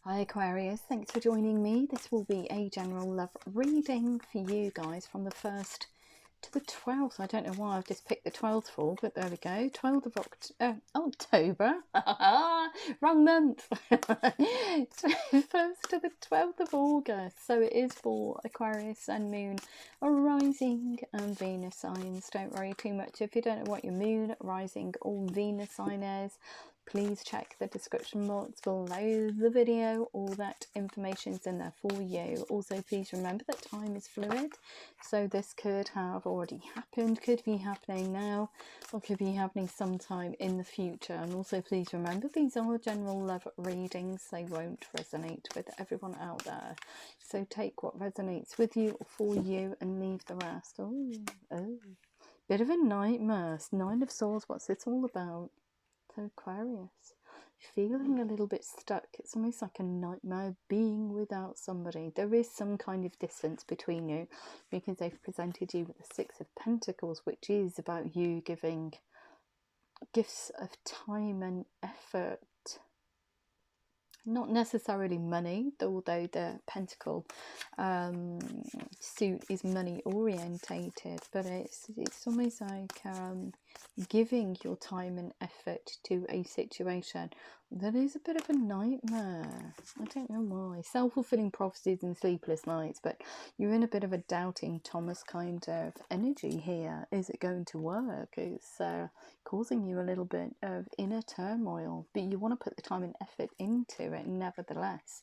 Hi Aquarius, thanks for joining me. This will be a general love reading for you guys from the 1st to the 12th. I don't know why I've just picked the 12th for, but there we go. 12th of October. Wrong month. 1st to the 12th of August. So it is for Aquarius, Sun, Moon, Rising and Venus signs. Don't worry too much if you don't know what your Moon, Rising or Venus sign is. Please check the description box below the video. All that information is in there for you. Also, please remember that time is fluid. So this could have already happened, could be happening now, or could be happening sometime in the future. And also, please remember these are general love readings. They won't resonate with everyone out there. So take what resonates with you or for you and leave the rest. Oh, bit of a nightmare. 9 of Swords, what's this all about? So Aquarius, feeling a little bit stuck. It's almost like a nightmare being without somebody. There is some kind of distance between you because they've presented you with the 6 of Pentacles, which is about you giving gifts of time and effort. Not necessarily money, although the pentacle suit is money orientated, but it's almost like giving your time and effort to a situation that is a bit of a nightmare. I don't know why. Self-fulfilling prophecies and sleepless nights, but you're in a bit of a doubting Thomas kind of energy here. Is it going to work? It's causing you a little bit of inner turmoil, but you want to put the time and effort into it nevertheless,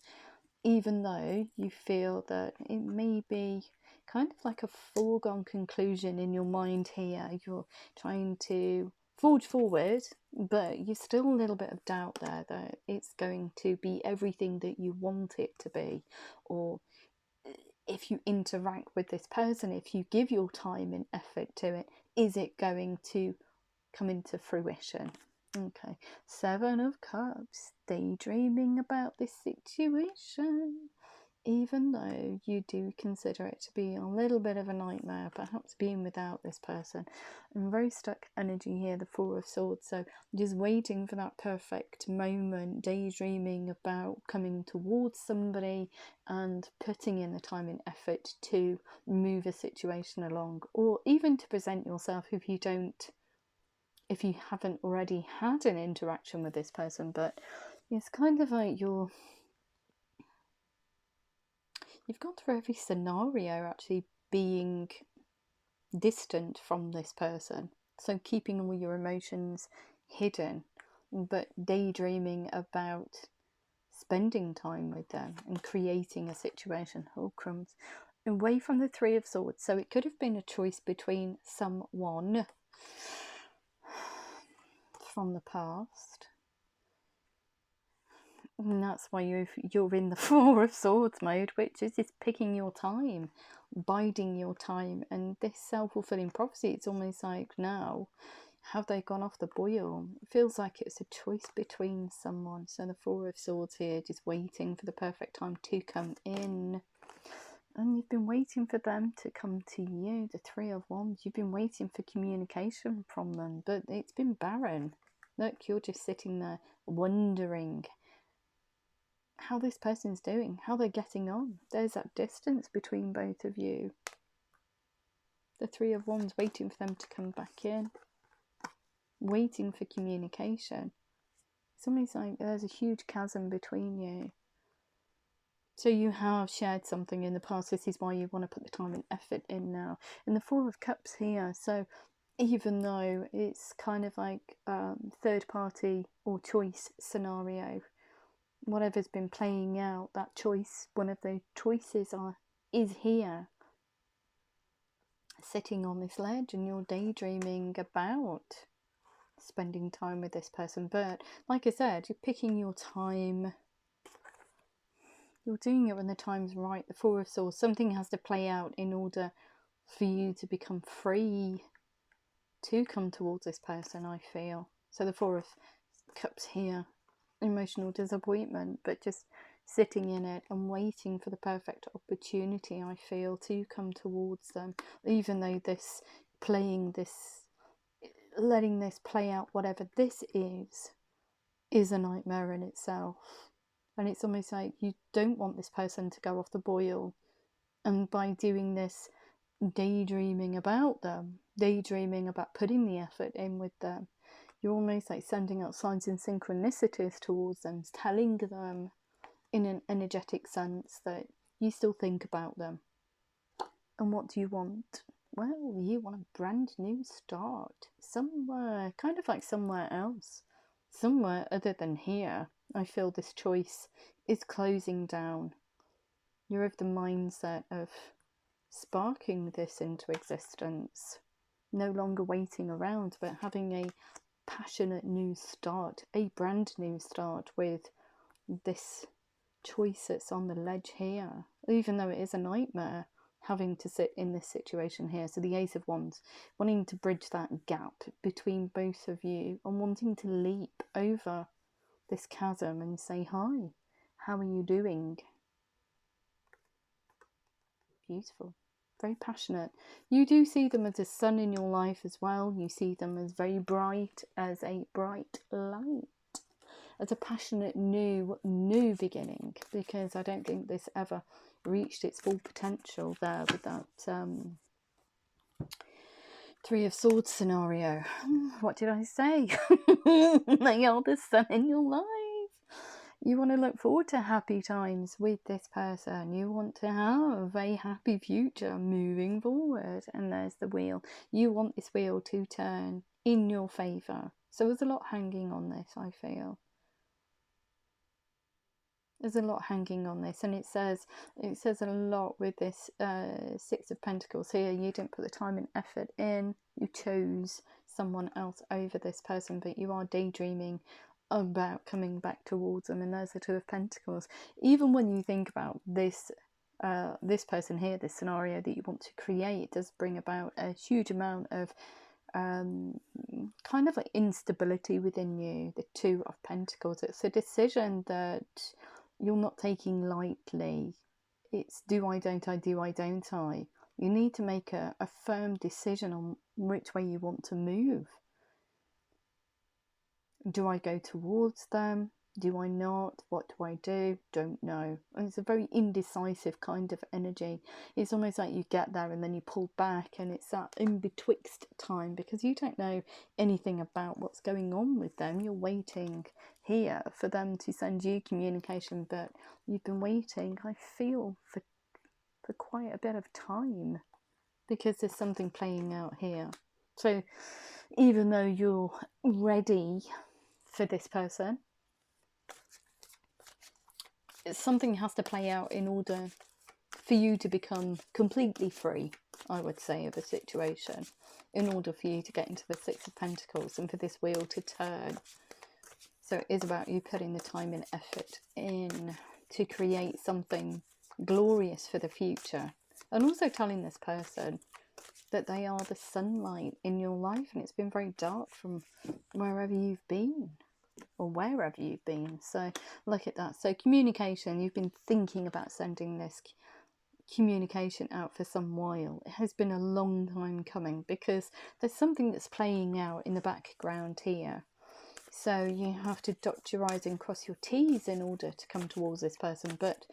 even though you feel that it may be kind of like a foregone conclusion in your mind here. You're trying to forge forward, but you're still a little bit of doubt there that it's going to be everything that you want it to be, or if you interact with this person, if you give your time and effort to it, is it going to come into fruition? Okay, 7 of Cups, daydreaming about this situation, even though you do consider it to be a little bit of a nightmare, perhaps being without this person. And very stuck energy here, the 4 of Swords, so just waiting for that perfect moment, daydreaming about coming towards somebody and putting in the time and effort to move a situation along, or even to present yourself if you haven't already had an interaction with this person. But it's kind of like you've gone through every scenario actually being distant from this person, so keeping all your emotions hidden, but daydreaming about spending time with them and creating a situation. Oh crumbs. Away from the 3 of Swords, so it could have been a choice between someone from the past, and that's why you're in the 4 of Swords mode, which is just picking your time, biding your time. And this self-fulfilling prophecy, it's almost like now, have they gone off the boil? It feels like it's a choice between someone. So the 4 of Swords here, just waiting for the perfect time to come in. And you've been waiting for them to come to you. The 3 of Wands, you've been waiting for communication from them, but it's been barren. Look, you're just sitting there wondering how this person's doing, how they're getting on. There's that distance between both of you. The 3 of Wands, waiting for them to come back in, waiting for communication. It's almost like there's a huge chasm between you. So you have shared something in the past. This is why you want to put the time and effort in now. And the 4 of Cups here, so even though it's kind of like third party or choice scenario, whatever's been playing out, that choice, one of the choices is here, sitting on this ledge, and you're daydreaming about spending time with this person. But like I said, you're picking your time, you're doing it when the time's right. The 4 of Swords, something has to play out in order for you to become free to come towards this person, I feel. So the 4 of Cups here, emotional disappointment, but just sitting in it and waiting for the perfect opportunity, I feel, to come towards them. Even though letting this play out, whatever this is a nightmare in itself. And it's almost like you don't want this person to go off the boil. And by doing this, daydreaming about them, daydreaming about putting the effort in with them, you're almost like sending out signs and synchronicities towards them, telling them in an energetic sense that you still think about them. And what do you want? Well, you want a brand new start. Somewhere, kind of like somewhere else. Somewhere other than here. I feel this choice is closing down. You're of the mindset of sparking this into existence. No longer waiting around, but having a passionate new start. A brand new start with this choice that's on the ledge here. Even though it is a nightmare, having to sit in this situation here. So the Ace of Wands, wanting to bridge that gap between both of you and wanting to leap over this chasm and say, hi, how are you doing? Beautiful. Very passionate. You do see them as a sun in your life as well. You see them as very bright, as a bright light, as a passionate new beginning, because I don't think this ever reached its full potential there with that Three of Swords scenario. What did I say? They are the sun in your life. You want to look forward to happy times with this person. You want to have a happy future moving forward. And there's the wheel. You want this wheel to turn in your favour. So there's a lot hanging on this, I feel. There's a lot hanging on this, and it says a lot with this Six of Pentacles here. You didn't put the time and effort in. You chose someone else over this person, but you are daydreaming about coming back towards them. And there's the Two of Pentacles. Even when you think about this this person here, this scenario that you want to create, does bring about a huge amount of kind of like instability within you. The Two of Pentacles. It's a decision that you're not taking lightly. It's do I, don't I, do I, don't I. You need to make a firm decision on which way you want to move. Do I go towards them? Do I not? What do I do? Don't know. And it's a very indecisive kind of energy. It's almost like you get there and then you pull back, and it's that in betwixt time because you don't know anything about what's going on with them. You're waiting here for them to send you communication, but you've been waiting, I feel, for quite a bit of time because there's something playing out here. So even though you're ready for this person, something has to play out in order for you to become completely free, I would say, of a situation, in order for you to get into the Six of Pentacles and for this wheel to turn. So it is about you putting the time and effort in to create something glorious for the future, and also telling this person that they are the sunlight in your life, and it's been very dark from wherever you've been. Or wherever you've been. So look at that. So communication, you've been thinking about sending this communication out for some while. It has been a long time coming because there's something that's playing out in the background here. So you have to dot your I's and cross your T's in order to come towards this person. But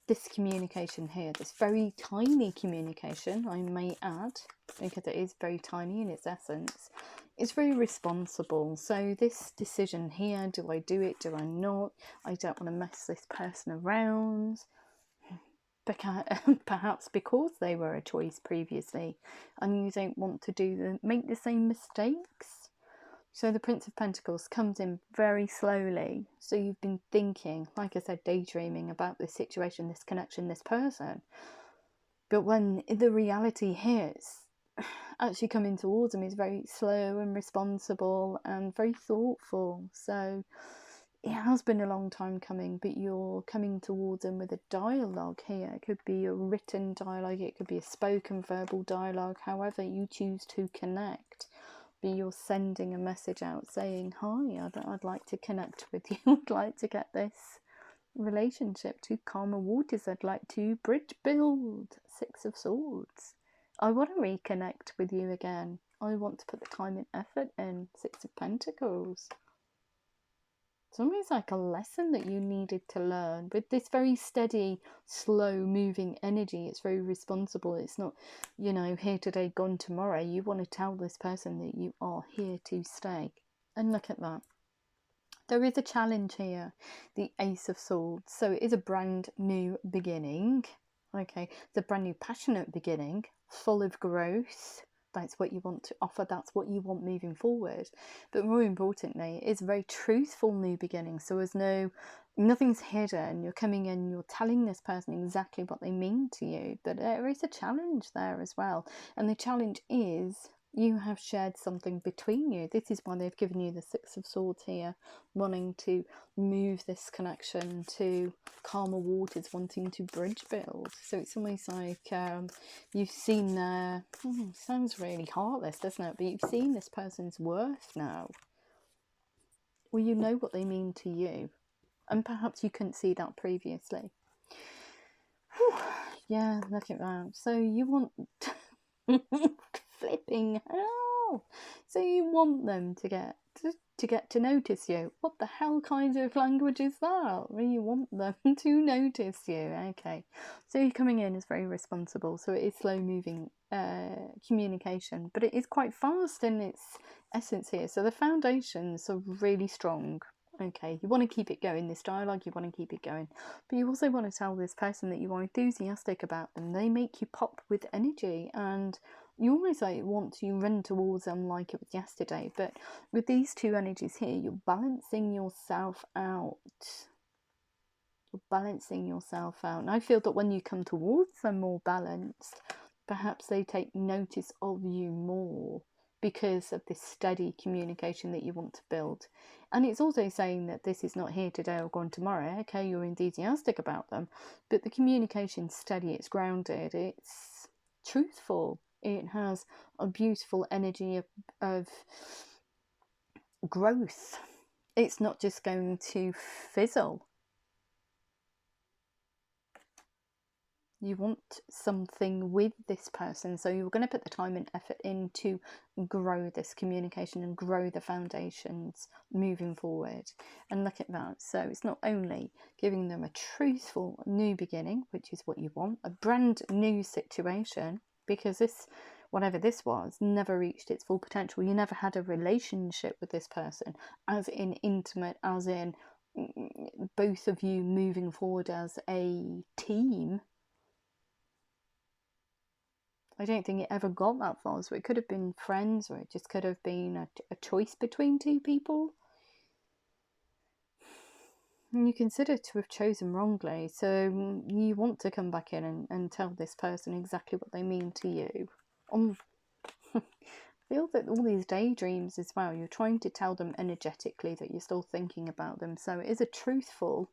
this communication here, this very tiny communication, I may add, because it is very tiny in its essence, it's very responsible. So this decision here, do I do it, do I not? I don't want to mess this person around. Perhaps because they were a choice previously and you don't want to make the same mistakes. So the Prince of Pentacles comes in very slowly. So you've been thinking, like I said, daydreaming about this situation, this connection, this person. But when the reality hits, actually coming towards them is very slow and responsible and very thoughtful. So it has been a long time coming, but you're coming towards them with a dialogue here. It could be a written dialogue, it could be a spoken verbal dialogue, however you choose to connect. But you're sending a message out saying, hi, I'd like to connect with you. I'd like to get this relationship to calmer waters. I'd like to bridge build. Six of Swords. I want to reconnect with you again. I want to put the time and effort in. Six of Pentacles. It's almost like a lesson that you needed to learn. With this very steady, slow moving energy, it's very responsible. It's not, you know, here today, gone tomorrow. You want to tell this person that you are here to stay. And look at that. There is a challenge here, the Ace of Swords. So it is a brand new beginning. Okay, it's a brand new passionate beginning, full of growth. That's what you want to offer. That's what you want moving forward. But more importantly, it's a very truthful new beginning. So there's nothing's hidden. You're coming in, you're telling this person exactly what they mean to you. But there is a challenge there as well. And the challenge is you have shared something between you. This is why they've given you the Six of Swords here, wanting to move this connection to calmer waters, wanting to bridge build. So it's almost like you've seen their, sounds really heartless, doesn't it? But you've seen this person's worth now. Well, you know what they mean to you. And perhaps you couldn't see that previously. Whew. Yeah, look at that. So you want... flipping hell. So you want them to get to notice you. What the hell kind of language is that? Well, you want them to notice you. Okay, so you're coming in as very responsible. So it is slow moving communication, but it is quite fast in its essence here. So the foundations are really strong. Okay, you want to keep it going, this dialogue, you want to keep it going. But you also want to tell this person that you are enthusiastic about them. They make you pop with energy, and you almost like want to run towards them like it was yesterday. But with these two energies here, you're balancing yourself out. You're balancing yourself out. And I feel that when you come towards them more balanced, perhaps they take notice of you more, because of this steady communication that you want to build. And it's also saying that this is not here today or gone tomorrow. Okay, you're enthusiastic about them, but the communication's steady, it's grounded, it's truthful, it has a beautiful energy of growth. It's not just going to fizzle. You want something with this person, so you're going to put the time and effort in to grow this communication and grow the foundations moving forward. And look at that. So it's not only giving them a truthful new beginning, which is what you want, a brand new situation, because this, whatever this was, never reached its full potential. You never had a relationship with this person, as in intimate, as in both of you moving forward as a team. I don't think it ever got that far. So it could have been friends, or it just could have been a choice between two people. And you consider to have chosen wrongly. So you want to come back in and tell this person exactly what they mean to you. I feel that all these daydreams as well, you're trying to tell them energetically that you're still thinking about them. So it is a truthful,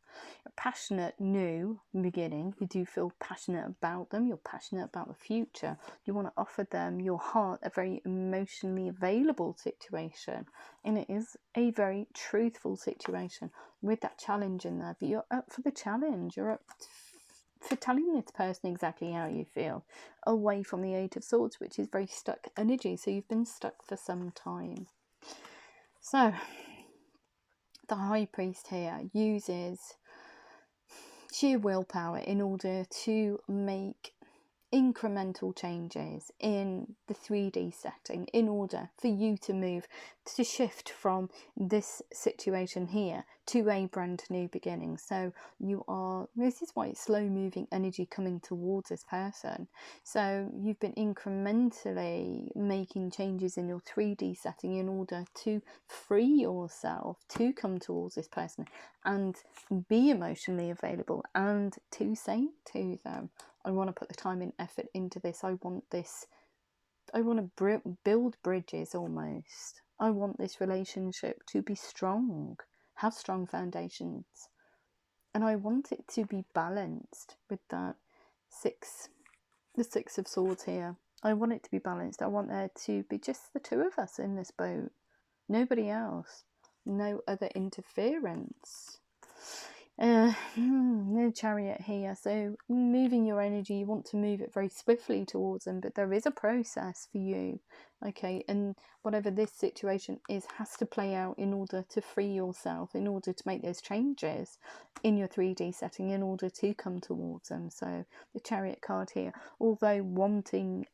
passionate new beginning. You do feel passionate about them. You're passionate about the future. You want to offer them your heart, a very emotionally available situation. And it is a very truthful situation with that challenge in there. But you're up for the challenge. You're up for telling this person exactly how you feel, away from the Eight of Swords, which is very stuck energy. So you've been stuck for some time. So the High Priest here uses sheer willpower in order to make incremental changes in the 3D setting in order for you to move, to shift from this situation here to a brand new beginning. So this is why it's slow moving energy coming towards this person. So you've been incrementally making changes in your 3D setting in order to free yourself to come towards this person and be emotionally available and to say to them, I want to put the time and effort into this. I want to build bridges almost. I want this relationship to be strong, have strong foundations. And I want it to be balanced with that the Six of Swords here. I want it to be balanced. I want there to be just the two of us in this boat. Nobody else. No other interference. This the Chariot here, so moving your energy, you want to move it very swiftly towards them, but there is a process for you, okay, and whatever this situation is has to play out in order to free yourself, in order to make those changes in your 3D setting, in order to come towards them. So the Chariot card here, although wanting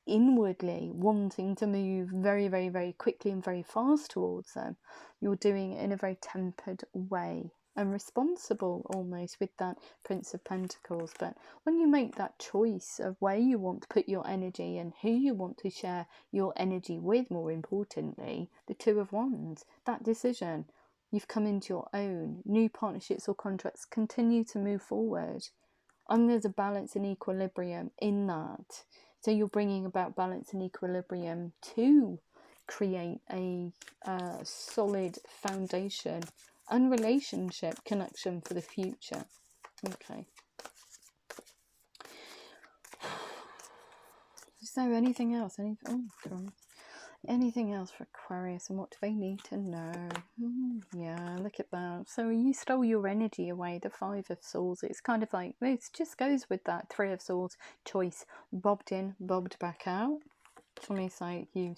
inwardly wanting to move very, very, very quickly and very fast towards them, you're doing it in a very tempered way and responsible almost with that Prince of Pentacles. But when you make that choice of where you want to put your energy and who you want to share your energy with, more importantly, the Two of Wands, that decision, you've come into your own. New partnerships or contracts continue to move forward, and there's a balance and equilibrium in that. So you're bringing about balance and equilibrium to create a solid foundation and relationship connection for the future. Okay. Is there anything else? Anything else for Aquarius, and what do they need to know? Yeah, look at that. So you stole your energy away, the Five of Swords. It's kind of like, it just goes with that Three of Swords choice. Bobbed in, bobbed back out. It's almost like you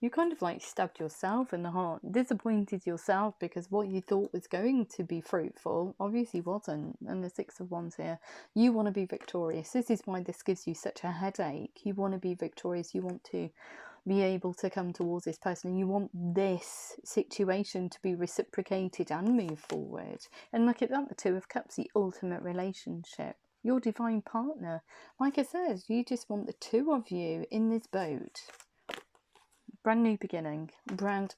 kind of like stabbed yourself in the heart, disappointed yourself because what you thought was going to be fruitful obviously wasn't. And the Six of Wands here, you want to be victorious. This is why this gives you such a headache. You want to be victorious. You want to be able to come towards this person, and you want this situation to be reciprocated and move forward. And look at that, the Two of Cups, the ultimate relationship, your divine partner. Like I said, you just want the two of you in this boat. Brand new beginning, brand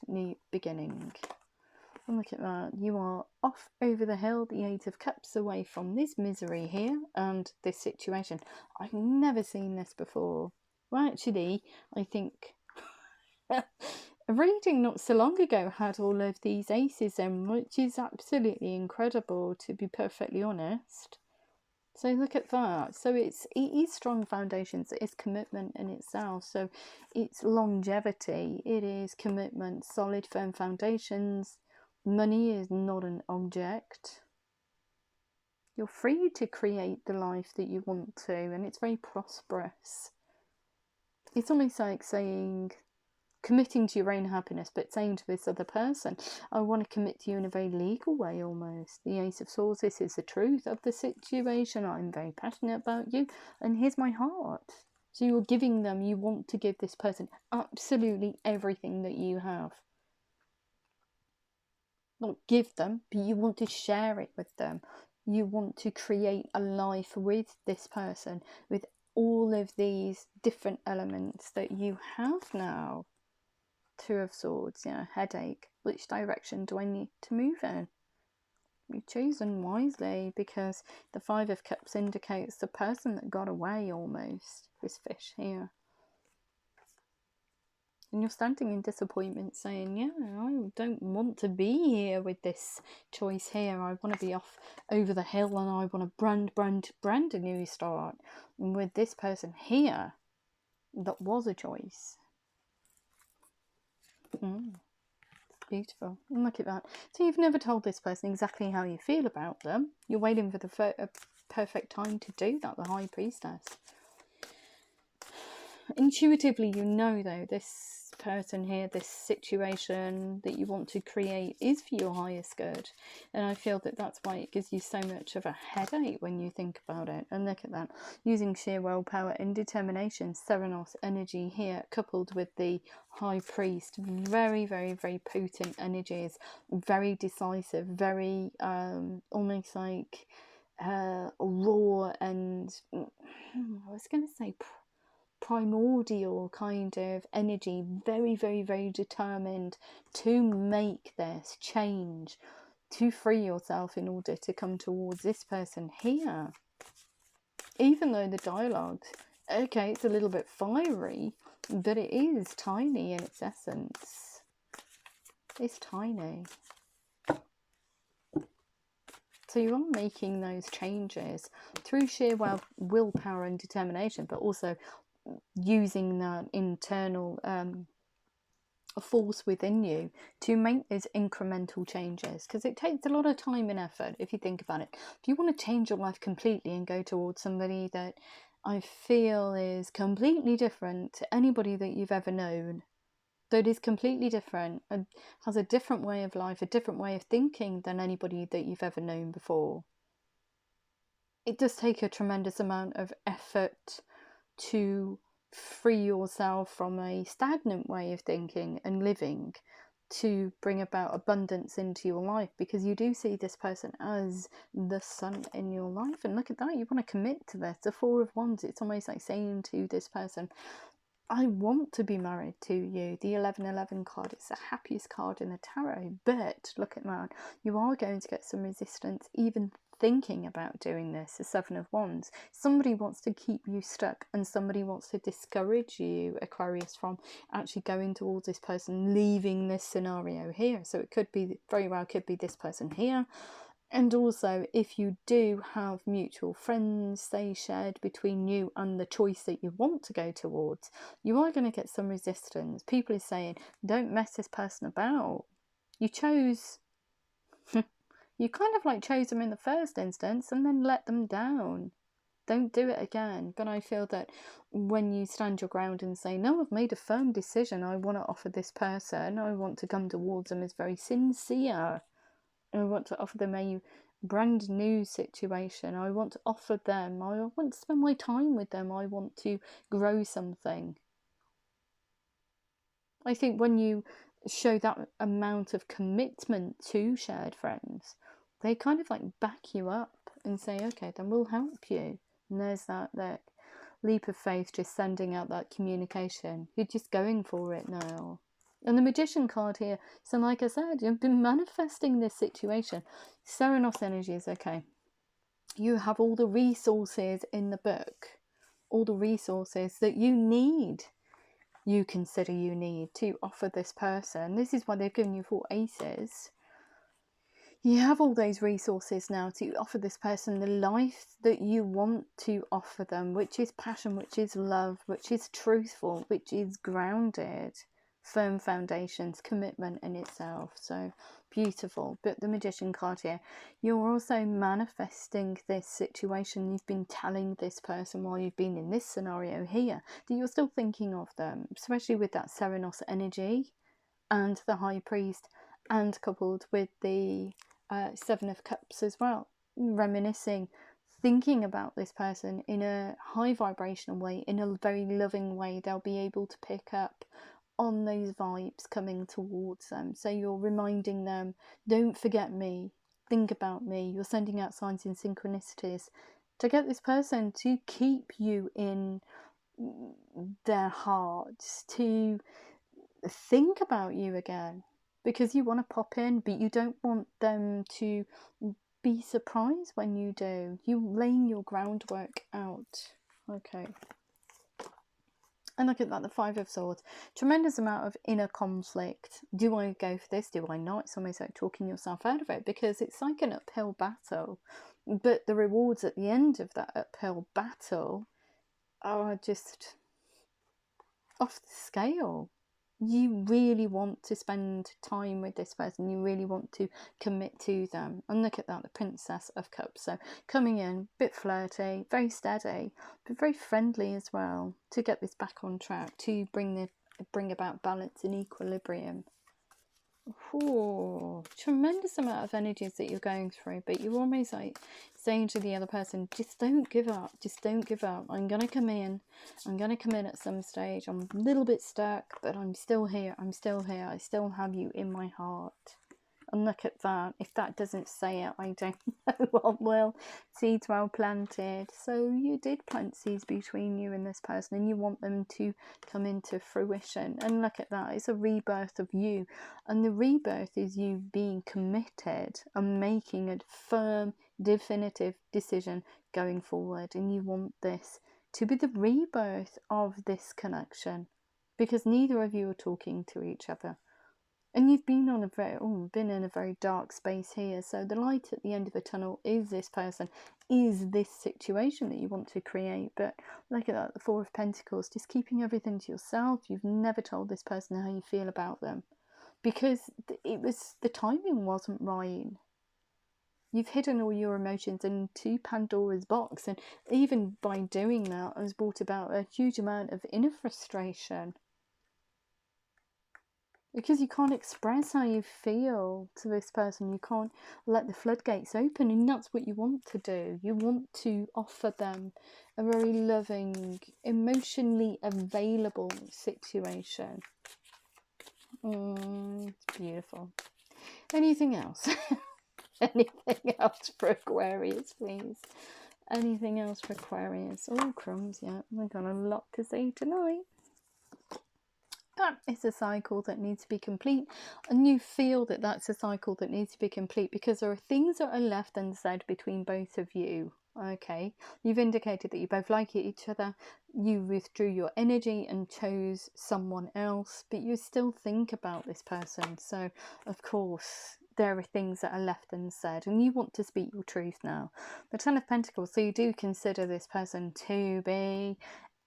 new beginning. And look at that, you are off over the hill, the Eight of Cups, away from this misery here and this situation. I've never seen this before. Well, actually, I think a reading not so long ago had all of these aces in, which is absolutely incredible, to be perfectly honest. So look at that. So it is strong foundations. It is commitment in itself. So it's longevity. It is commitment, solid, firm foundations. Money is not an object. You're free to create the life that you want to, and it's very prosperous. It's almost like saying, committing to your own happiness, but saying to this other person, I want to commit to you in a very legal way almost. The Ace of Swords, this is the truth of the situation. I'm very passionate about you, and here's my heart. So you're giving them, you want to give this person absolutely everything that you have. Not give them, but you want to share it with them. You want to create a life with this person, with all of these different elements that you have now. Two of Swords, yeah, headache. Which direction do I need to move in? You've chosen wisely, because the Five of Cups indicates the person that got away almost. This fish here. And you're standing in disappointment saying, yeah, I don't want to be here with this choice here. I want to be off over the hill, and I want to brand a new start. And with this person here, that was a choice. It's beautiful. And look at that. So you've never told this person exactly how you feel about them. You're waiting for the perfect time to do that, the High Priestess. Intuitively, you know, though, this person here, this situation that you want to create is for your highest good. And I feel that that's why it gives you so much of a headache when you think about it. And look at that. Using sheer willpower and determination, Serenos energy here, coupled with the High Priest. Very, very, very potent energies. Very decisive. Very, almost like raw and, I was going to say primordial kind of energy. Very, very, very determined to make this change, to free yourself in order to come towards this person here. Even though the dialogue, okay, it's a little bit fiery, but it is tiny in its essence. It's tiny. So you are making those changes through sheer willpower and determination, but also using that internal a force within you to make those incremental changes, because it takes a lot of time and effort. If you think about it, if you want to change your life completely and go towards somebody that I feel is completely different to anybody that you've ever known, that is completely different and has a different way of life, a different way of thinking than anybody that you've ever known before, it does take a tremendous amount of effort to free yourself from a stagnant way of thinking and living, to bring about abundance into your life, because you do see this person as the sun in your life. And look at that, you want to commit to this. The Four of Wands, it's almost like saying to this person, I want to be married to you. The 1111 card, it's the happiest card in the tarot. But look at that, you are going to get some resistance even thinking about doing this. The Seven of Wands, somebody wants to keep you stuck, and somebody wants to discourage you, Aquarius, from actually going towards this person, leaving this scenario here. So it could be, very well could be this person here. And also, if you do have mutual friends, say, shared between you and the choice that you want to go towards, you are going to get some resistance. People are saying, don't mess this person about. You chose, you kind of like chose them in the first instance and then let them down. Don't do it again. But I feel that when you stand your ground and say, no, I've made a firm decision, I want to offer this person, I want to come towards them as very sincere, I want to offer them a brand new situation. I want to offer them, I want to spend my time with them. I want to grow something. I think when you show that amount of commitment to shared friends, they kind of like back you up and say, okay, then we'll help you. And there's that leap of faith, just sending out that communication. You're just going for it now. And the Magician card here, so like I said, you've been manifesting this situation. Serenos energy is okay. You have all the resources in the book, all the resources that you need, you consider you need to offer this person. This is why they've given you 4 aces. You have all those resources now to offer this person the life that you want to offer them, which is passion, which is love, which is truthful, which is grounded, firm foundations, commitment in itself. So beautiful. But the Magician card here, you're also manifesting this situation. You've been telling this person while you've been in this scenario here that you're still thinking of them, especially with that Serenos energy and the High Priest, and coupled with the Seven of Cups as well, reminiscing, thinking about this person in a high vibrational way, in a very loving way. They'll be able to pick up on those vibes coming towards them. So you're reminding them, don't forget me, think about me. You're sending out signs and synchronicities to get this person to keep you in their hearts, to think about you again, because you want to pop in, but you don't want them to be surprised when you do. You laying your groundwork out. Okay. And look at that, the Five of Swords. Tremendous amount of inner conflict. Do I go for this? Do I not? It's almost like talking yourself out of it, because it's like an uphill battle. But the rewards at the end of that uphill battle are just off the scale. You really want to spend time with this person. You really want to commit to them. And look at that, the Princess of Cups. So coming in, a bit flirty, very steady, but very friendly as well, to get this back on track, to bring about balance and equilibrium. Ooh, tremendous amount of energies that you're going through, but you're almost like saying to the other person, just don't give up, just don't give up. I'm going to come in at some stage. I'm a little bit stuck, but I'm still here, I still have you in my heart. And look at that, if that doesn't say it, I don't know what will. Seeds well planted. So you did plant seeds between you and this person, and you want them to come into fruition. And look at that, it's a rebirth of you. And the rebirth is you being committed and making a firm, definitive decision going forward. And you want this to be the rebirth of this connection, because neither of you are talking to each other. And you've been on a been in a very dark space here. So the light at the end of the tunnel is this person, is this situation that you want to create. But look at that, the Four of Pentacles, just keeping everything to yourself. You've never told this person how you feel about them because the timing wasn't right. You've hidden all your emotions into Pandora's box, and even by doing that has brought about a huge amount of inner frustration. Because you can't express how you feel to this person. You can't let the floodgates open, and that's what you want to do. You want to offer them a very loving, emotionally available situation. It's beautiful. Anything else? Anything else for Aquarius, please? Anything else for Aquarius? Oh, crumbs, yeah. We've got a lot to say tonight. But it's a cycle that needs to be complete, and you feel that that's a cycle that needs to be complete because there are things that are left unsaid between both of you. Okay, you've indicated that you both like each other, you withdrew your energy and chose someone else, but you still think about this person. So of course there are things that are left unsaid, and you want to speak your truth now. The Ten of Pentacles, so you do consider this person to be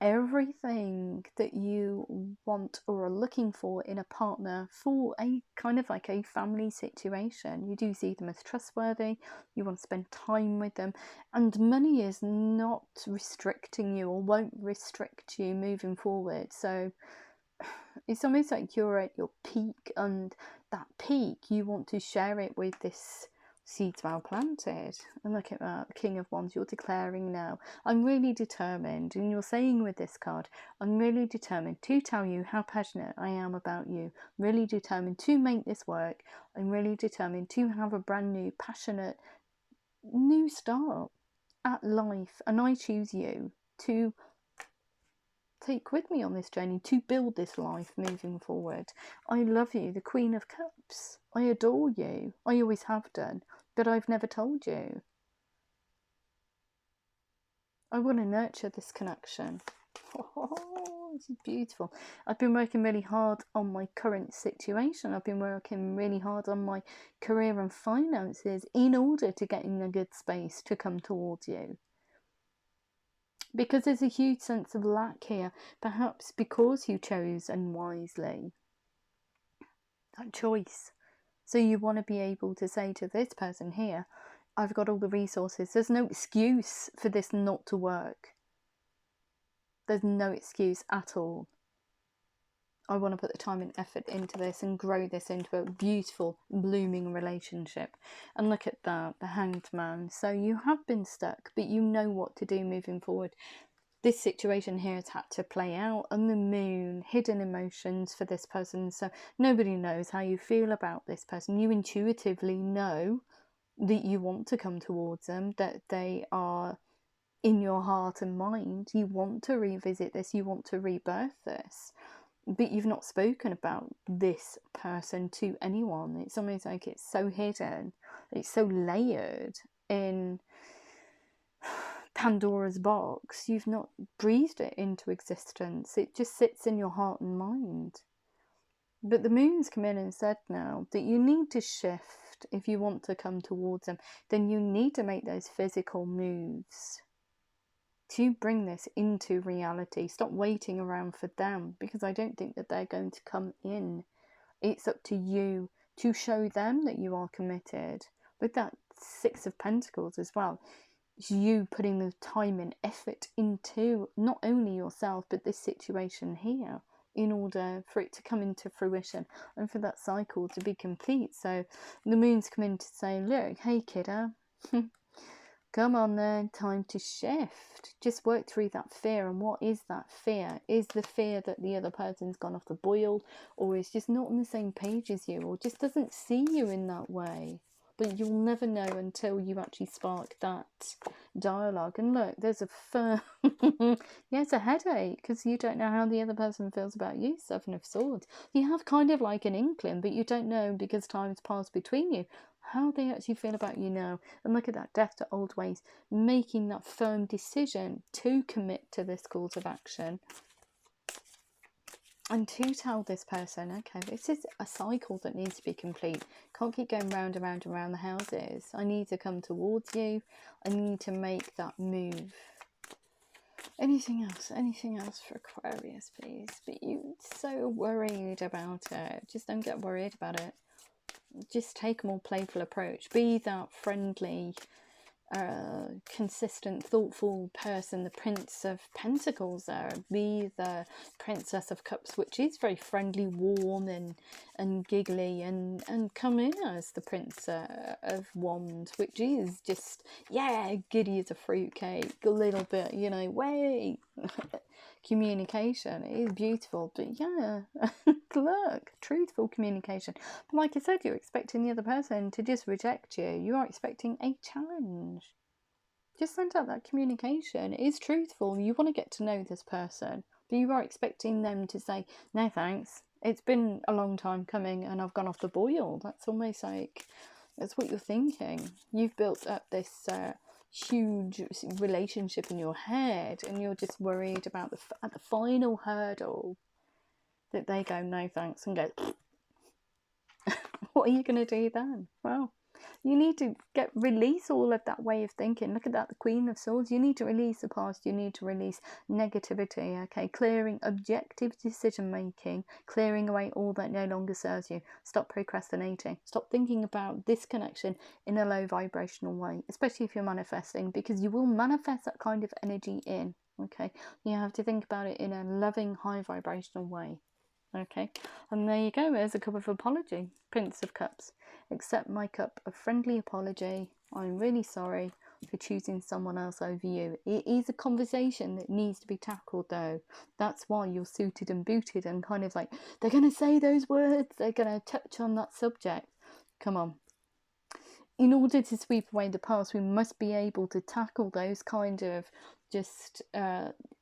everything that you want or are looking for in a partner for a kind of like a family situation. You do see them as trustworthy, you want to spend time with them, and money is not restricting you or won't restrict you moving forward. So it's almost like you're at your peak, and that peak you want to share it with this seeds well planted. And look at that, the King of Wands, you're declaring now, I'm really determined, and you're saying with this card, I'm really determined to tell you how passionate I am about you. I'm really determined to make this work. I'm really determined to have a brand new, passionate, new start at life, and I choose you to take with me on this journey to build this life moving forward. I love you, the Queen of Cups. I adore you. I always have done, but I've never told you. I want to nurture this connection. Oh, this is beautiful. I've been working really hard on my current situation. I've been working really hard on my career and finances in order to get in a good space to come towards you. Because there's a huge sense of lack here, perhaps because you chose unwisely. That choice. So you want to be able to say to this person here, I've got all the resources. There's no excuse for this not to work. There's no excuse at all. I want to put the time and effort into this and grow this into a beautiful, blooming relationship. And look at that, the Hanged Man. So you have been stuck, but you know what to do moving forward. This situation here has had to play out, and the Moon, hidden emotions for this person. So nobody knows how you feel about this person. You intuitively know that you want to come towards them, that they are in your heart and mind. You want to revisit this, you want to rebirth this, but you've not spoken about this person to anyone. It's almost like it's so hidden, it's so layered in Pandora's box. You've not breathed it into existence. It just sits in your heart and mind. But the Moon's come in and said now that you need to shift. If you want to come towards them, then you need to make those physical moves to bring this into reality. Stop waiting around for them, because I don't think that they're going to come in. It's up to you to show them that you are committed. With that Six of Pentacles as well, it's you putting the time and effort into not only yourself but this situation here in order for it to come into fruition and for that cycle to be complete. So the Moon's come in to say, look, hey kiddo, come on then, time to shift. Just work through that fear. And what is that fear? Is the fear that the other person's gone off the boil, or is just not on the same page as you, or just doesn't see you in that way? But you'll never know until you actually spark that dialogue. And look, there's a firm yeah, it's a headache because you don't know how the other person feels about you. Seven of Swords. You have kind of like an inkling, but you don't know, because time's passed between you, how they actually feel about you now. And look at that, death to old ways, making that firm decision to commit to this course of action. And to tell this person, okay, this is a cycle that needs to be complete. Can't keep going round and round and round the houses. I need to come towards you. I need to make that move. Anything else for Aquarius, please? But you're so worried about it. Just don't get worried about it. Just take a more playful approach. Be that friendly, consistent, thoughtful person. The Prince of Pentacles there. Be the Princess of Cups, which is very friendly, warm and giggly, and come in as the Prince of Wands, which is just, yeah, giddy as a fruitcake, a little bit, you know, way. Communication is beautiful, but yeah, look, truthful communication. But like I said, you're expecting the other person to just reject you. You are expecting a challenge. Just send out that communication. It is truthful. You want to get to know this person, but you are expecting them to say, no thanks, it's been a long time coming and I've gone off the boil. That's almost like, that's what you're thinking. You've built up this huge relationship in your head, and you're just worried about at the final hurdle that they go no thanks and go what are you going to do then? Well, you need to release all of that way of thinking. Look at that, the Queen of Swords. You need to release the past. You need to release negativity, okay? Clearing objective decision making, clearing away all that no longer serves you. Stop procrastinating. Stop thinking about this connection in a low vibrational way, especially if you're manifesting, because you will manifest that kind of energy in, okay? You have to think about it in a loving, high vibrational way. Okay, and there you go, there's a cup of apology. Prince of Cups. Accept my cup of friendly apology. I'm really sorry for choosing someone else over you. It is a conversation that needs to be tackled though. That's why you're suited and booted and kind of like, they're going to say those words, they're going to touch on that subject. Come on. In order to sweep away the past, we must be able to tackle those kind of just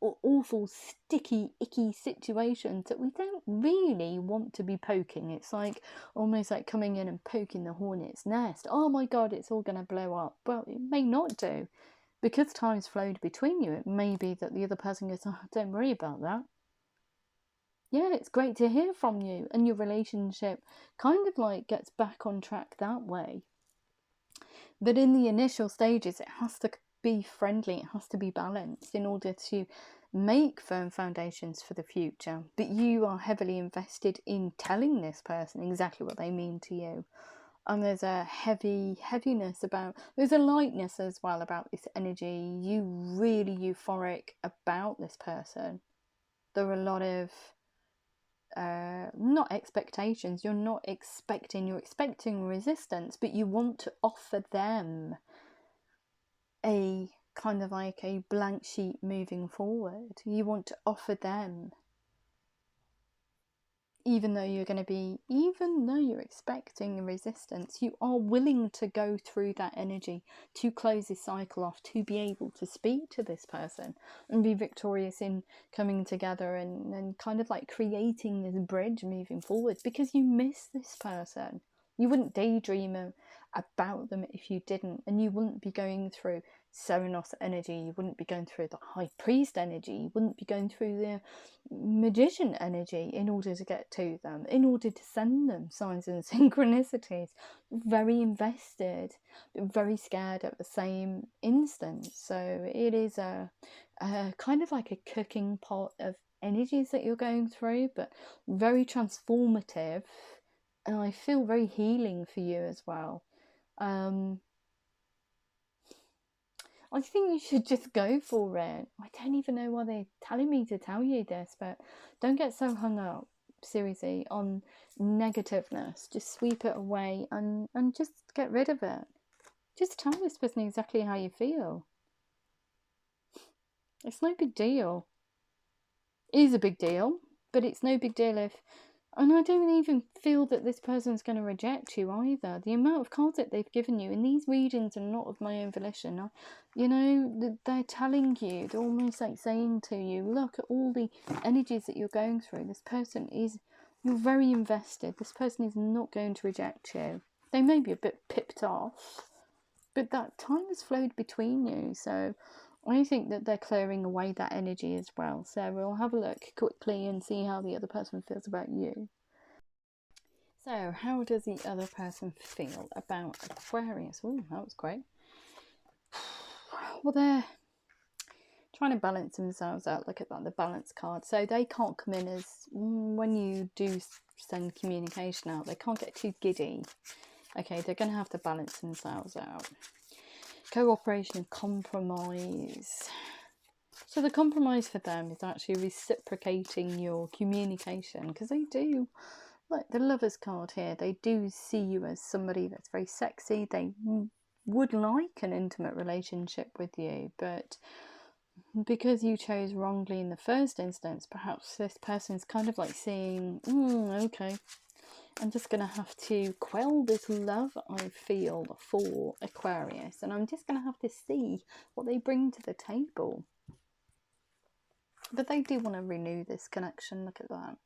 awful, sticky, icky situations that we don't really want to be poking. It's like almost like coming in and poking the hornet's nest. Oh my God, it's all going to blow up. Well, it may not do. Because time's flowed between you, it may be that the other person goes, oh, don't worry about that. Yeah, it's great to hear from you, and your relationship kind of like gets back on track that way. But in the initial stages, it has to be friendly, it has to be balanced in order to make firm foundations for the future. But you are heavily invested in telling this person exactly what they mean to you. And there's a heaviness about, there's a lightness as well about this energy. You really euphoric about this person. There are a lot of not expectations. You're not expecting, you're expecting resistance, but you want to offer them a kind of like a blank sheet moving forward. You want to offer them, even though you're expecting resistance, you are willing to go through that energy to close this cycle off, to be able to speak to this person and be victorious in coming together and kind of like creating this bridge moving forward, because you miss this person. You wouldn't daydream about them if you didn't, and you wouldn't be going through Serenos energy, you wouldn't be going through the High Priest energy, you wouldn't be going through the Magician energy in order to get to them, in order to send them signs and synchronicities. Very invested, but very scared at the same instant. So it is a kind of like a cooking pot of energies that you're going through, but very transformative, and I feel very healing for you as well. I think you should just go for it. I don't even know why they're telling me to tell you this, but don't get so hung up, seriously, on negativeness. Just sweep it away and just get rid of it. Just tell this person exactly how you feel. It's no big deal. It is a big deal, but it's no big deal if... And I don't even feel that this person's going to reject you either. The amount of cards that they've given you, and these readings are not of my own volition. You know, they're telling you, they're almost like saying to you, look at all the energies that you're going through. This person is, you're very invested. This person is not going to reject you. They may be a bit pipped off, but that time has flowed between you. So I think that they're clearing away that energy as well. So we'll have a look quickly and see how the other person feels about you. So how does the other person feel about Aquarius? Oh, that was great. Well, they're trying to balance themselves out. Look at that, the balance card. So they can't come in as, when you do send communication out, they can't get too giddy. Okay, they're going to have to balance themselves out. Cooperation and compromise. So the compromise for them is actually reciprocating your communication, because they do, like the Lovers card here, they do see you as somebody that's very sexy. They would like an intimate relationship with you, but because you chose wrongly in the first instance, perhaps this person's kind of like seeing, okay, I'm just going to have to quell this love I feel for Aquarius, and I'm just going to have to see what they bring to the table. But they do want to renew this connection. Look at that.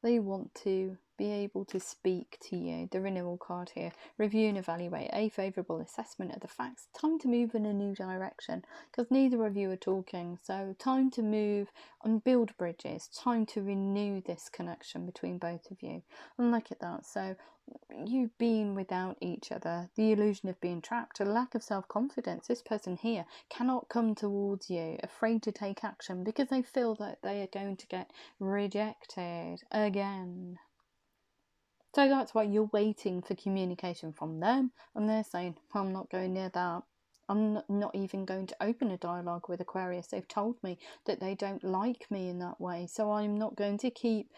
They want to be able to speak to you. The renewal card here. Review and evaluate. A favourable assessment of the facts. Time to move in a new direction, because neither of you are talking. So time to move and build bridges. Time to renew this connection between both of you. And look at that. So you've been without each other, the illusion of being trapped, a lack of self-confidence. This person here cannot come towards you, afraid to take action because they feel that they are going to get rejected again. So that's why you're waiting for communication from them, and they're saying, I'm not going near that. I'm not even going to open a dialogue with Aquarius. They've told me that they don't like me in that way, so I'm not going to keep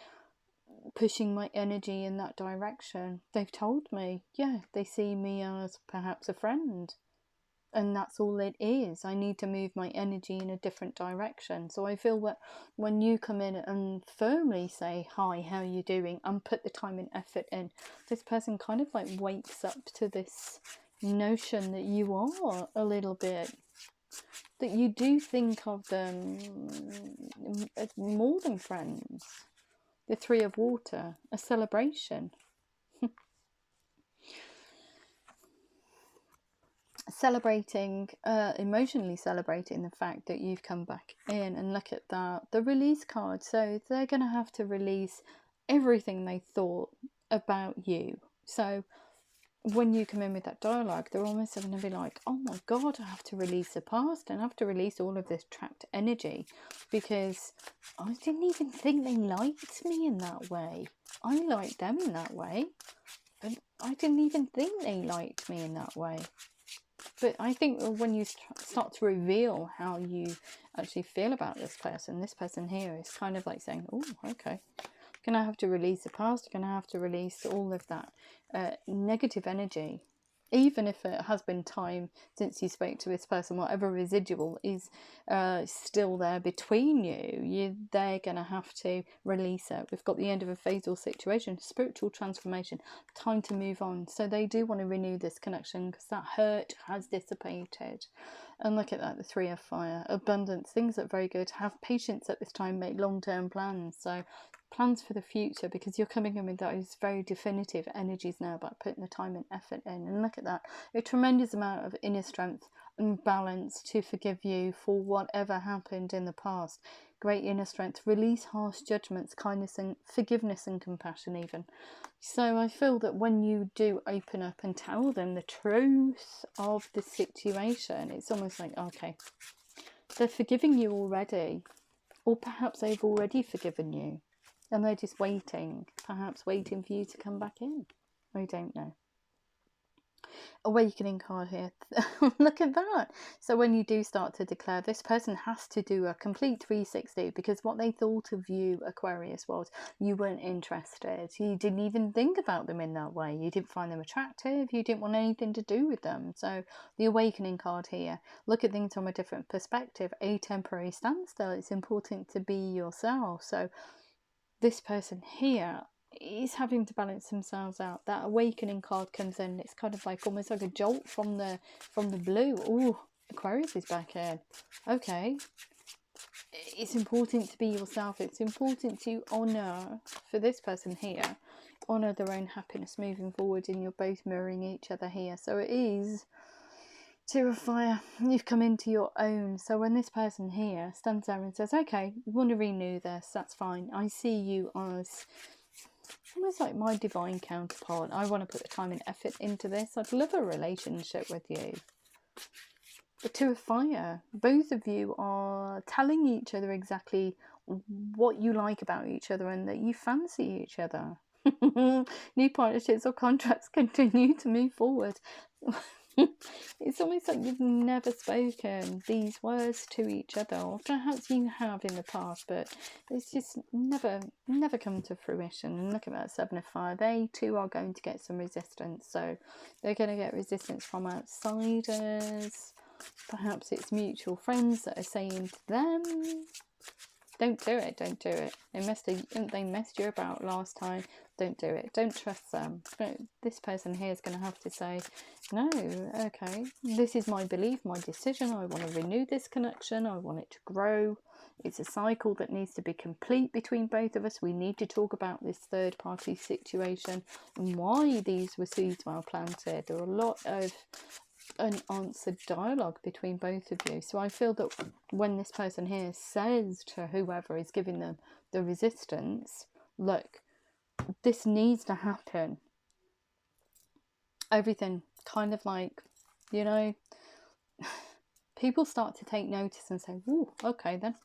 pushing my energy in that direction. They've told me, yeah, they see me as perhaps a friend, and that's all it is. I need to move my energy in a different direction. So I feel that when you come in and firmly say, hi, how are you doing, and put the time and effort in, this person kind of like wakes up to this notion that you are a little bit, that you do think of them as more than friends. The Three of Water, a celebration. Celebrating, emotionally celebrating the fact that you've come back in. And look at that, the release card. So they're going to have to release everything they thought about you. So when you come in with that dialogue, they're almost going to be like, oh my god, I have to release the past, and I have to release all of this trapped energy, because I didn't even think they liked me in that way. I liked them in that way, but I didn't even think they liked me in that way. But I think when you start to reveal how you actually feel about this person here is kind of like saying, oh, okay, gonna have to release the past, gonna have to release all of that negative energy. Even if it has been time since you spoke to this person, whatever residual is still there between you, they're going to have to release it. We've got the end of a phasal situation, spiritual transformation, time to move on. So they do want to renew this connection because that hurt has dissipated. And look at that, the Three of Fire, abundance, things look very good. Have patience at this time, make long-term plans. So plans for the future, because you're coming in with those very definitive energies now about putting the time and effort in. And look at that, a tremendous amount of inner strength and balance to forgive you for whatever happened in the past. Great inner strength, release harsh judgments, kindness and forgiveness and compassion even. So I feel that when you do open up and tell them the truth of the situation, it's almost like, okay, they're forgiving you already, or perhaps they've already forgiven you. And they're just waiting, perhaps waiting for you to come back in. I don't know. Awakening card here. Look at that. So when you do start to declare, this person has to do a complete 360, because what they thought of you, Aquarius, was you weren't interested. You didn't even think about them in that way. You didn't find them attractive. You didn't want anything to do with them. So the awakening card here. Look at things from a different perspective. A temporary standstill. It's important to be yourself. So this person here is having to balance themselves out. That awakening card comes in. It's kind of like almost like a jolt from the blue. Oh, Aquarius is back in. Okay. It's important to be yourself. It's important to honour, for this person here, honour their own happiness moving forward, and you're both mirroring each other here. So it is Two of Fire, you've come into your own. So when this person here stands there and says, okay, you want to renew this, that's fine. I see you as almost like my divine counterpart. I want to put the time and effort into this. I'd love a relationship with you. The Two of Fire, both of you are telling each other exactly what you like about each other and that you fancy each other. New partnerships or contracts continue to move forward. It's almost like you've never spoken these words to each other, or perhaps you have in the past, but it's just never come to fruition. And look at that Seven of Fire. They too are going to get some resistance. So they're going to get resistance from outsiders. Perhaps it's mutual friends that are saying to them, don't do it, don't do it. They messed you about last time. Don't do it. Don't trust them. This person here is going to have to say, no, okay, this is my belief, my decision. I want to renew this connection. I want it to grow. It's a cycle that needs to be complete between both of us. We need to talk about this third party situation and why these were seeds well planted. There are a lot of unanswered dialogue between both of you. So I feel that when this person here says to whoever is giving them the resistance, look, this needs to happen. Everything kind of like, you know, people start to take notice and say, ooh, okay then.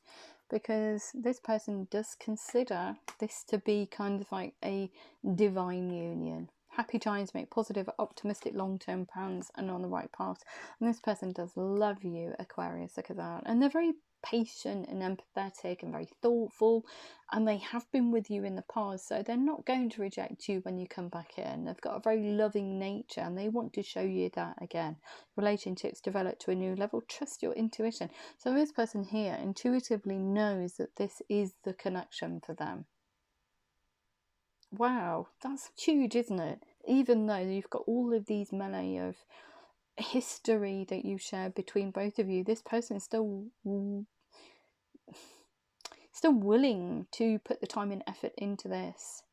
Because this person does consider this to be kind of like a divine union. Happy trying to make positive, optimistic, long-term plans and on the right path. And this person does love you, Aquarius. Look at that. And they're very patient and empathetic and very thoughtful. And they have been with you in the past. So they're not going to reject you when you come back in. They've got a very loving nature and they want to show you that again. Relationships develop to a new level. Trust your intuition. So this person here intuitively knows that this is the connection for them. Wow, that's huge, isn't it? Even though you've got all of these melee of history that you share between both of you, this person is still willing to put the time and effort into this,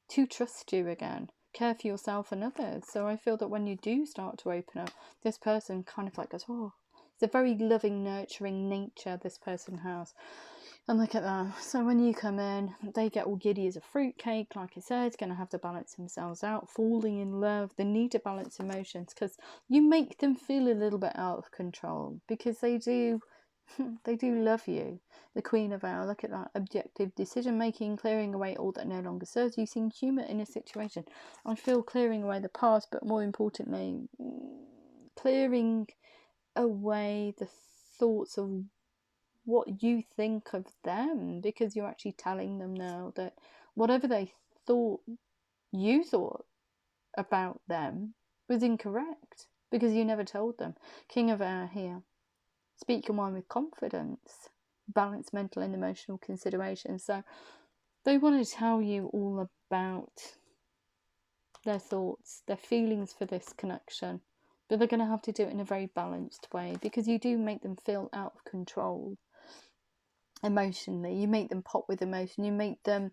to trust you again, care for yourself and others. So I feel that when you do start to open up, this person kind of like goes, oh, it's a very loving, nurturing nature this person has. And look at that. So when you come in, they get all giddy as a fruitcake. Like I said, going to have to balance themselves out, falling in love. They need to balance emotions because you make them feel a little bit out of control because they do love you. The Queen of Air, look at that. Objective decision making, clearing away all that no longer serves you, seeing humour in a situation. I feel clearing away the past, but more importantly, clearing away the thoughts of what you think of them, because you're actually telling them now that whatever they thought you thought about them was incorrect because you never told them. King of Air here. Speak your mind with confidence. Balance mental and emotional considerations. So they want to tell you all about their thoughts, their feelings for this connection. But they're going to have to do it in a very balanced way because you do make them feel out of control emotionally. You make them pop with emotion. You make them,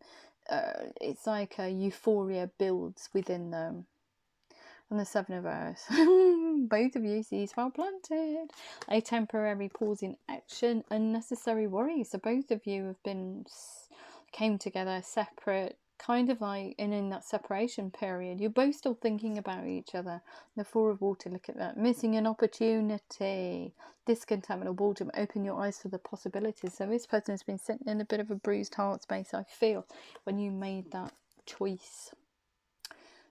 it's like a euphoria builds within them. And the Seven of Earth. Both of you, seeds well planted. A temporary pause in action, unnecessary worry. So both of you have came together separate, kind of like in that separation period. You're both still thinking about each other. The Four of Water, look at that. Missing an opportunity. Discontentment or boredom. Open your eyes for the possibilities. So this person has been sitting in a bit of a bruised heart space, I feel, when you made that choice.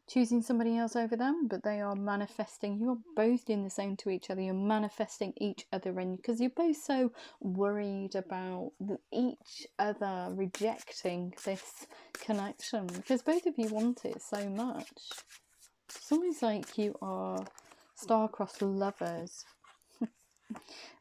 Choosing somebody else over them, but they are manifesting. You're both doing the same to each other. You're manifesting each other in because you're both so worried about each other rejecting this connection because both of you want it so much. It's almost like you are star-crossed lovers.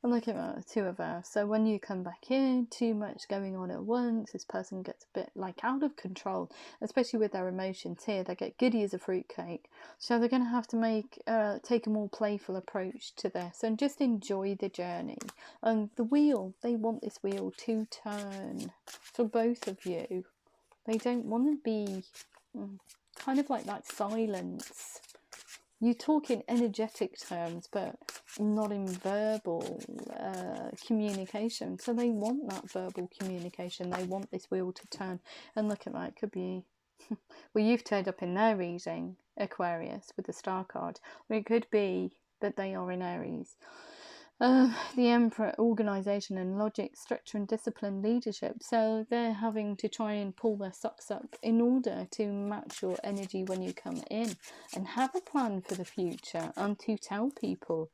And look at that, Two of Earth. So when you come back in, too much going on at once, this person gets a bit like out of control, especially with their emotions here. They get giddy as a fruitcake. So they're going to have to take a more playful approach to this and just enjoy the journey. And the wheel, they want this wheel to turn for both of you. They don't want to be kind of like that silence. You talk in energetic terms, but not in verbal communication. So they want that verbal communication. They want this wheel to turn. And look at that. It could be, well, you've turned up in their reading, Aquarius, with the star card. Or it could be that they are in Aries. The Emperor, organisation and logic, structure and discipline, leadership. So they're having to try and pull their socks up in order to match your energy when you come in, and have a plan for the future, and to tell people,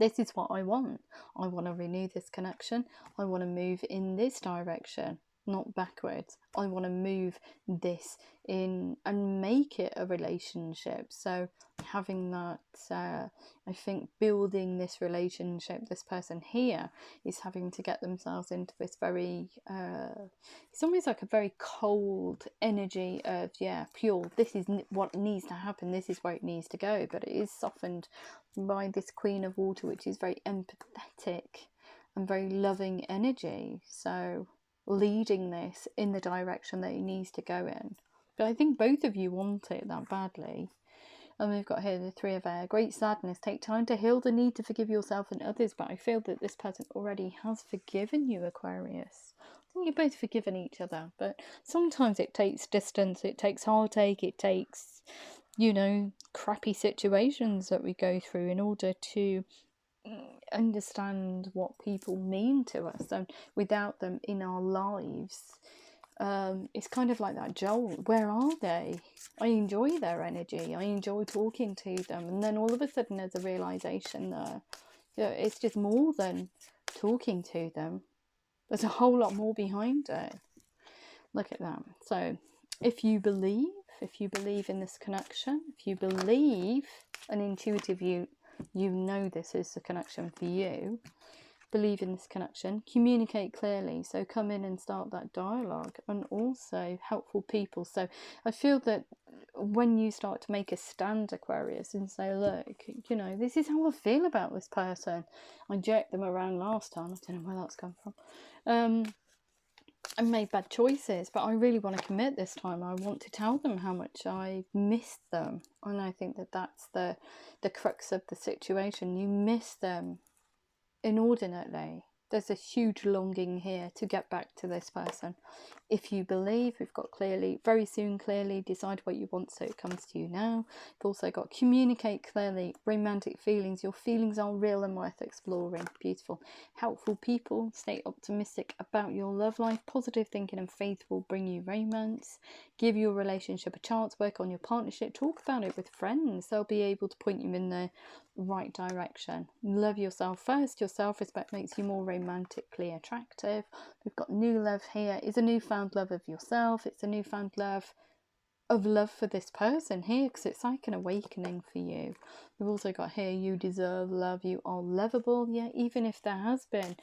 this is what I want. I want to renew this connection. I want to move in this direction, not backwards. I want to move this in and make it a relationship. So having that, I think building this relationship, this person here is having to get themselves into this very, it's almost like a very cold energy of, yeah, pure, this is what needs to happen, this is where it needs to go. But it is softened by this Queen of Water, which is very empathetic and very loving energy. So leading this in the direction that it needs to go in. But I think both of you want it that badly. And we've got here the Three of Air. Great sadness. Take time to heal the need to forgive yourself and others. But I feel that this person already has forgiven you, Aquarius. I think you've both forgiven each other. But sometimes it takes distance. It takes heartache. It takes, you know, crappy situations that we go through in order to understand what people mean to us. And without them in our lives, it's kind of like that jolt. Where are they? I enjoy their energy. I enjoy talking to them. And then all of a sudden there's a realization that, you know, it's just more than talking to them. There's a whole lot more behind it. Look at that. So if you believe in this connection, if you believe, and intuitive you know this is the connection for you, believe in this connection, communicate clearly. So come in and start that dialogue, and also helpful people. So I feel that when you start to make a stand, Aquarius, and say, look, you know, this is how I feel about this person. I jerked them around last time. I don't know where that's come from. I made bad choices, but I really want to commit this time. I want to tell them how much I missed them. And I think that that's the crux of the situation. You miss them inordinately. There's a huge longing here to get back to this person. If you believe, we've got clearly, very soon, clearly, decide what you want so it comes to you now. We've also got communicate clearly, romantic feelings. Your feelings are real and worth exploring. Beautiful. Helpful people, stay optimistic about your love life. Positive thinking and faith will bring you romance. Give your relationship a chance. Work on your partnership. Talk about it with friends. They'll be able to point you in the right direction. Love yourself first. Your self-respect makes you more romantically attractive. We've got new love here. Is a newfound love of yourself. It's a newfound love for this person here, because it's like an awakening for you. We've also got here, you deserve love, you are lovable. Yeah, even if there has been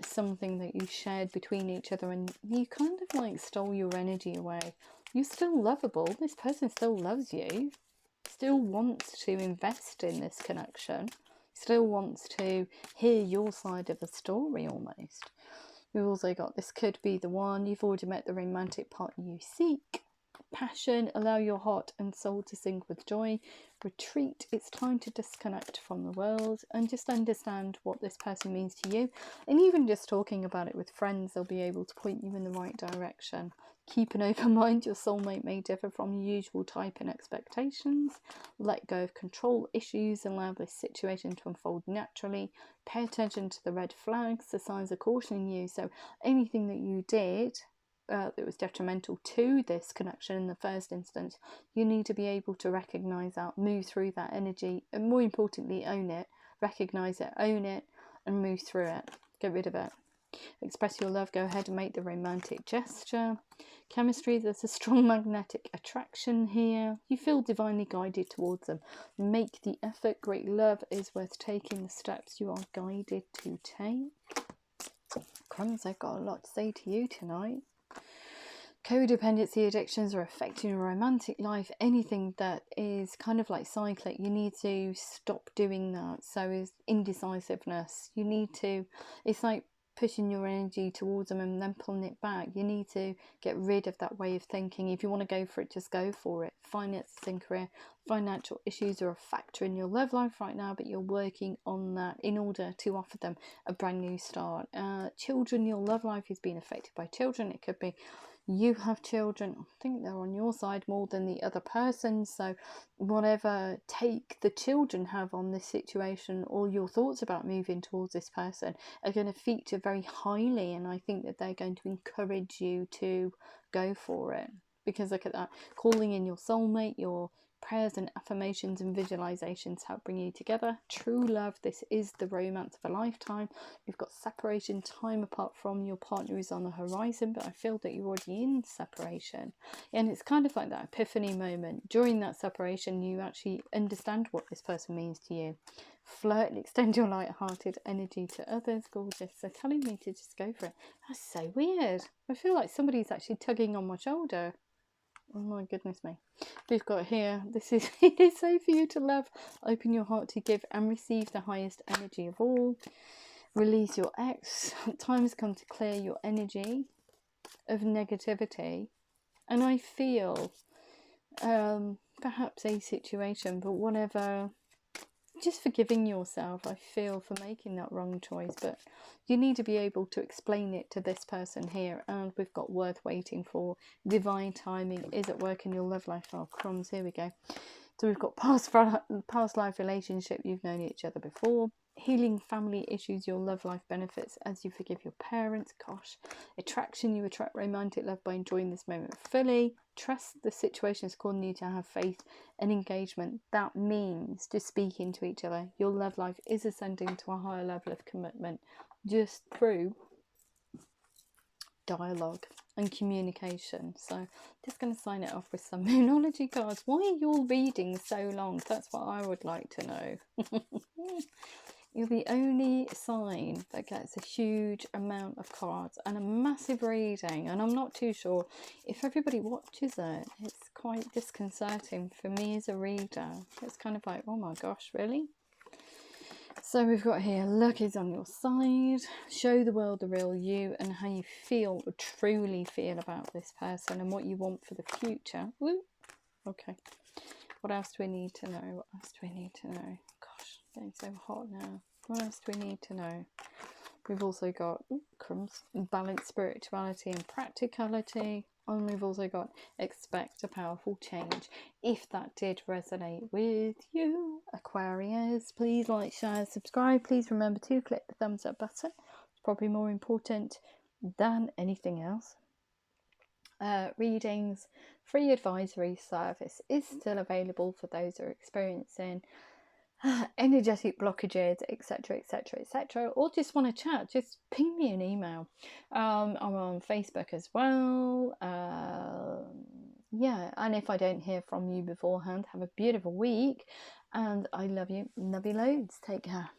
something that you shared between each other and you kind of like stole your energy away, you're still lovable. This person still loves you, still wants to invest in this connection, still wants to hear your side of the story almost. We've also got, this could be the one. You've already met the romantic partner you seek. Passion, allow your heart and soul to sing with joy. Retreat, it's time to disconnect from the world and just understand what this person means to you. And even just talking about it with friends, they'll be able to point you in the right direction. Keep an open mind. Your soulmate may differ from your usual type and expectations. Let go of control issues and allow this situation to unfold naturally. Pay attention to the red flags. The signs are cautioning you. So anything that you did that was detrimental to this connection in the first instance, you need to be able to recognise that, move through that energy, and more importantly, own it. Recognise it, own it, and move through it. Get rid of it. Express your love. Go ahead and make the romantic gesture. Chemistry, there's a strong magnetic attraction here. You feel divinely guided towards them. Make the effort. Great love is worth taking the steps you are guided to take. Crumbs, I've got a lot to say to you tonight. Codependency addictions are affecting your romantic life. Anything that is kind of like cyclic, you need to stop doing that. So is indecisiveness. You need to, it's like pushing your energy towards them and then pulling it back. You need to get rid of that way of thinking. If you want to go for it, just go for it. Finances and career. Financial issues are a factor in your love life right now, but you're working on that in order to offer them a brand new start. Children, your love life is being affected by children. It could be you have children. I think they're on your side more than the other person. So whatever take the children have on this situation, or your thoughts about moving towards this person, are going to feature very highly, and I think that they're going to encourage you to go for it. Because look at that, calling in your soulmate, your prayers and affirmations and visualizations help bring you together. True love, this is the romance of a lifetime. You've got separation, time apart from your partner is on the horizon, but I feel that you're already in separation, and it's kind of like that epiphany moment. During that separation, you actually understand what this person means to you. Flirt and extend your light-hearted energy to others. Gorgeous. So telling me to just go for it. That's so weird. I feel like somebody's actually tugging on my shoulder. Oh my goodness me. We've got here, this is, it is safe for you to love. Open your heart to give and receive the highest energy of all. Release your ex. Time has come to clear your energy of negativity. And I feel perhaps a situation, but whatever, just forgiving yourself, I feel, for making that wrong choice. But you need to be able to explain it to this person here, and we've got worth waiting for. Divine timing is at work in your love life. Oh crumbs, here we go. So we've got past life relationship, you've known each other before. Healing family issues, your love life benefits as you forgive your parents. Gosh. Attraction, you attract romantic love by enjoying this moment fully. Trust, the situation is calling you to have faith and engagement. That means just speaking to each other. Your love life is ascending to a higher level of commitment just through dialogue and communication. So just going to sign it off with some Moonology cards. Why are your readings so long? That's what I would like to know. You're the only sign that gets a huge amount of cards and a massive reading, and I'm not too sure if everybody watches it. It's quite disconcerting for me as a reader. It's kind of like, oh my gosh, really? So we've got here, luck is on your side. Show the world the real you and how you feel, or truly feel, about this person and what you want for the future. Woo. Okay. What else do we need to know? What else do we need to know? Gosh, getting so hot now. What else do we need to know? We've also got crumbs, balanced spirituality and practicality. And we've also got expect a powerful change. If that did resonate with you, Aquarius, please like, share, subscribe. Please remember to click the thumbs up button. It's probably more important than anything else. Readings, free advisory service is still available for those who are experiencing energetic blockages, etc, etc, etc, or just want to chat. Just ping me an email. I'm on Facebook as well. Yeah, and if I don't hear from you beforehand, have a beautiful week, and I love you loads. Take care.